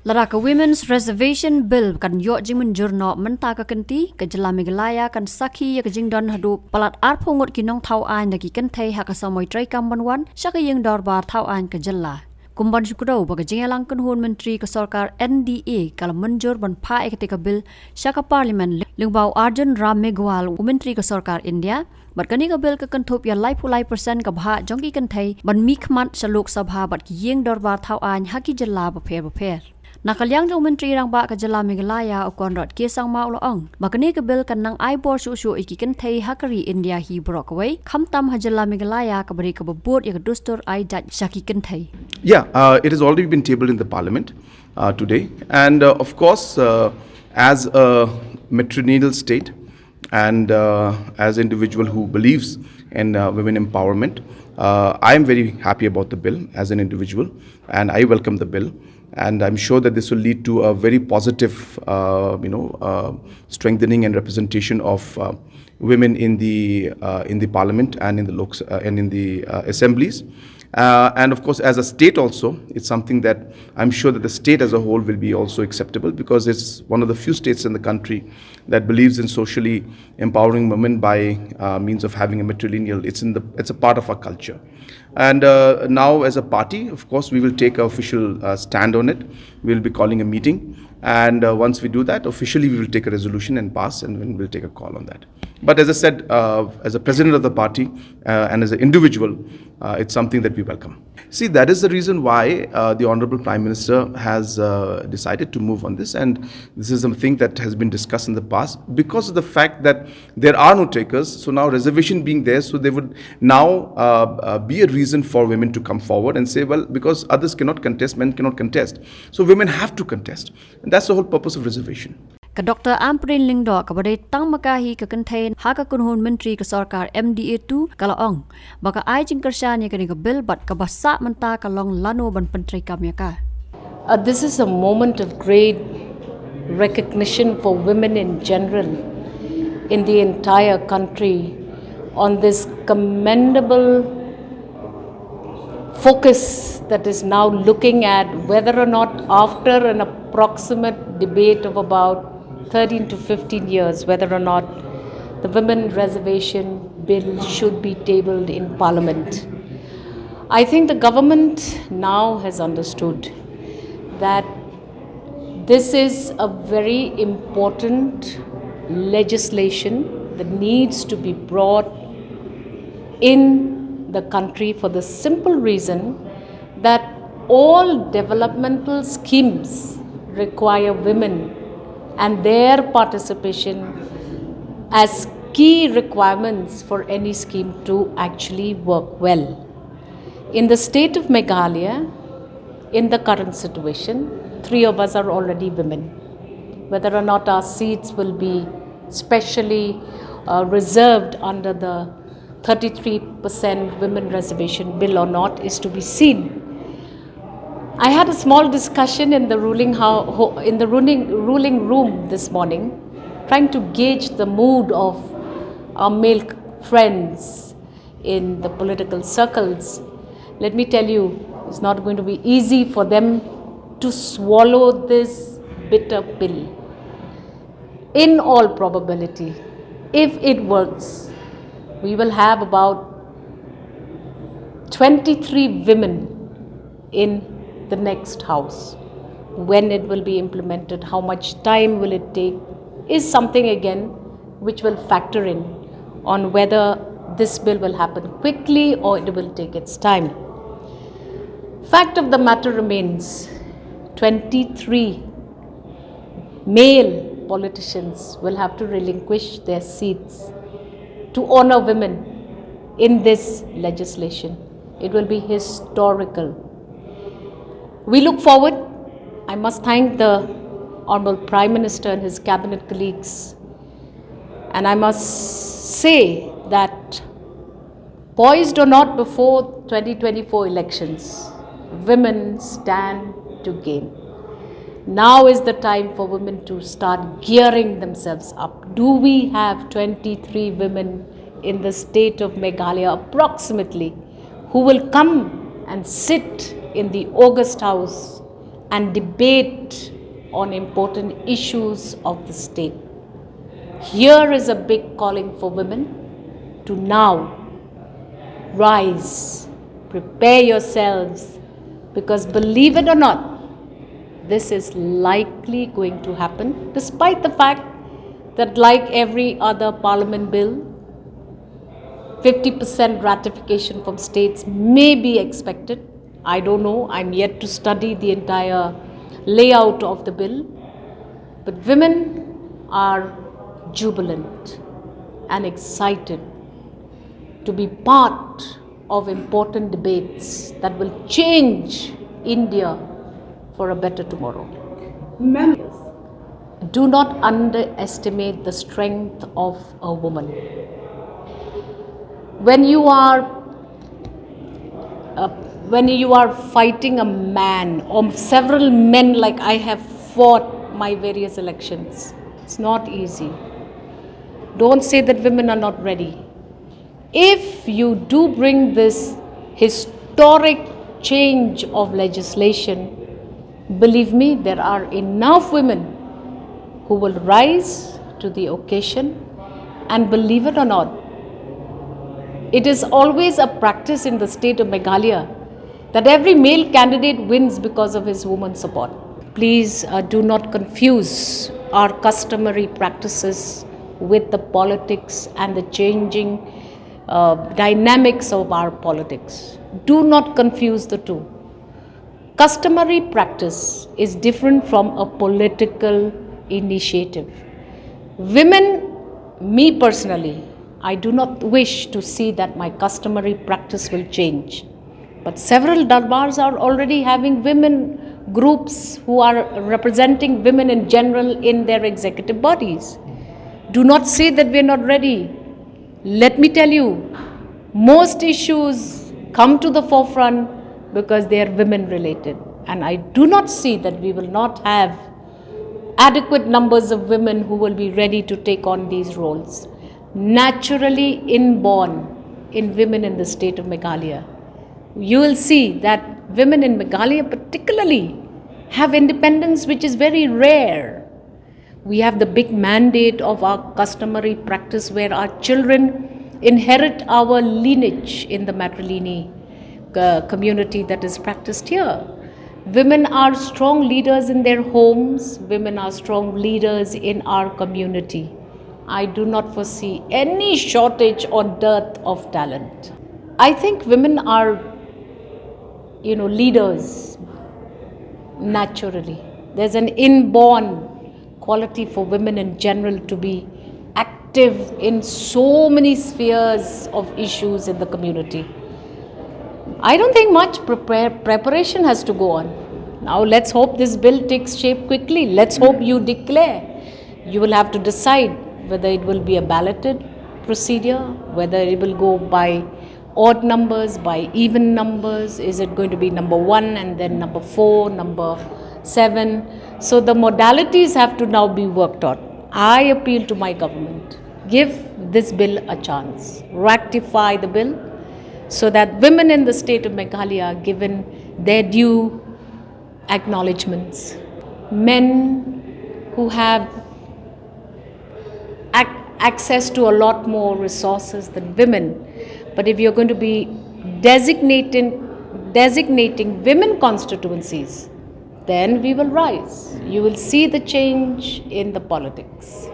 Laraka Women's Reservation Bill kan yo jimun jurno menta ka kenti ka jela Meghalaya kan sakhi ya ka jingdon hadu palat arphongot kinong thau an daki kan thai ha ka samoi trai kambanwan shaka yeng dorbar thau an ka jela kumban shukro ba ka jingalang kan hun menteri ka sarkar NDA kala manjur ban pha ekte ka bill shaka parliament lingbau Arjun Ram Meghwal menteri ka sarkar India bat kani ka bill ka kan thop ya lai pulai percent ka bha jongki kan thai ban mi khmat sa lok sabha bat ki yeng dorbar thau an ha ki jela ba pher Nakalyang jong menteri rang ba ka jela Meghalaya o Conrad ke sang ma ulo ong makani ka bill kan nang ai bor shu iki kan thai hakari India hi brok away kham tam ha jela Meghalaya ka bari ka babot ya dustur ai dat shaki kan thai. It has already been tabled in the parliament today, and of course as a matrilineal state and as an individual who believes in women empowerment, I am very happy about the bill as an individual, and I welcome the bill. And I'm sure that this will lead to a very positive, strengthening and representation of women in the parliament and in the assemblies. And of course, as a state also, it's something that I'm sure that the state as a whole will be also acceptable, because it's one of the few states in the country that believes in socially empowering women by means of having a matrilineal. It's a part of our culture. And now as a party, of course, we will take an official stand on it. We'll be calling a meeting. And once we do that, officially we will take a resolution and pass, and then we'll take a call on that. But as I said, as a president of the party and as an individual, it's something that we welcome. See, that is the reason why the Honorable Prime Minister has decided to move on this. And this is something that has been discussed in the past because of the fact that there are no takers. So now reservation being there, so there would now be a reason for women to come forward and say, well, because others cannot contest, men cannot contest. So women have to contest. And that's the whole purpose of reservation. Ka Dr. Ampareen lingdo ka badai tang makahi ka kanthai ha ka kunhun menteri ka sarkar MDA tu kala ong baka ai jingkyrshan ya ka bill bat ka basa menta ka long lano ban pentri kamya ka. This is a moment of great recognition for women in general in the entire country on this commendable focus that is now looking at whether or not, after an approximate debate of about 13 to 15 years, whether or not the women reservation bill should be tabled in Parliament. I think the government now has understood that this is a very important legislation that needs to be brought in the country for the simple reason that all developmental schemes require women and their participation as key requirements for any scheme to actually work well. In the state of Meghalaya, in the current situation, 3 of us are already women. Whether or not our seats will be specially reserved under the 33% women reservation bill or not is to be seen. I had a small discussion in the ruling room this morning, trying to gauge the mood of our male friends in the political circles. Let me tell you, it's not going to be easy for them to swallow this bitter pill. In all probability, if it works, we will have about 23 women in the next house. When it will be implemented, how much time will it take, is something again which will factor in on whether this bill will happen quickly or it will take its time. Fact of the matter remains, 23 male politicians will have to relinquish their seats to honor women in this legislation. It will be historical. We look forward. I must thank the Honorable Prime Minister and his cabinet colleagues. And I must say that poised or not before 2024 elections, women stand to gain. Now is the time for women to start gearing themselves up. Do we have 23 women in the state of Meghalaya approximately who will come and sit in the August House and debate on important issues of the state. Here is a big calling for women to now rise, prepare yourselves, because believe it or not, this is likely going to happen, despite the fact that, like every other parliament bill, 50% ratification from states may be expected. I don't know, I'm yet to study the entire layout of the bill, but women are jubilant and excited to be part of important debates that will change India for a better tomorrow. Do not underestimate the strength of a woman. When you are fighting a man or several men, like I have fought my various elections, it's not easy. Don't say that women are not ready. If you do bring this historic change of legislation, believe me, there are enough women who will rise to the occasion. And believe it or not, it is always a practice in the state of Meghalaya that every male candidate wins because of his woman support. Please do not confuse our customary practices with the politics and the changing dynamics of our politics. Do not confuse the two. Customary practice is different from a political initiative. Women, me personally, I do not wish to see that my customary practice will change. But several darbars are already having women groups who are representing women in general in their executive bodies. Do not say that we are not ready. Let me tell you, most issues come to the forefront because they are women related. And I do not see that we will not have adequate numbers of women who will be ready to take on these roles. Naturally inborn in women in the state of Meghalaya. You will see that women in Meghalaya particularly have independence which is very rare. We have the big mandate of our customary practice where our children inherit our lineage in the matrilineal community that is practiced here. Women are strong leaders in their homes. Women are strong leaders in our community. I do not foresee any shortage or dearth of talent. I think women are, leaders naturally. There's an inborn quality for women in general to be active in so many spheres of issues in the community. I don't think much preparation has to go on. Now let's hope this bill takes shape quickly. Let's hope you declare. You will have to decide whether it will be a balloted procedure, whether it will go by odd numbers, by even numbers. Is it going to be number 1 and then number 4, number 7? So the modalities have to now be worked on. I appeal to my government. Give this bill a chance. Rectify the bill so that women in the state of Meghalaya are given their due acknowledgements. Men who have access to a lot more resources than women. But if you're going to be designating women constituencies, then we will rise. You will see the change in the politics.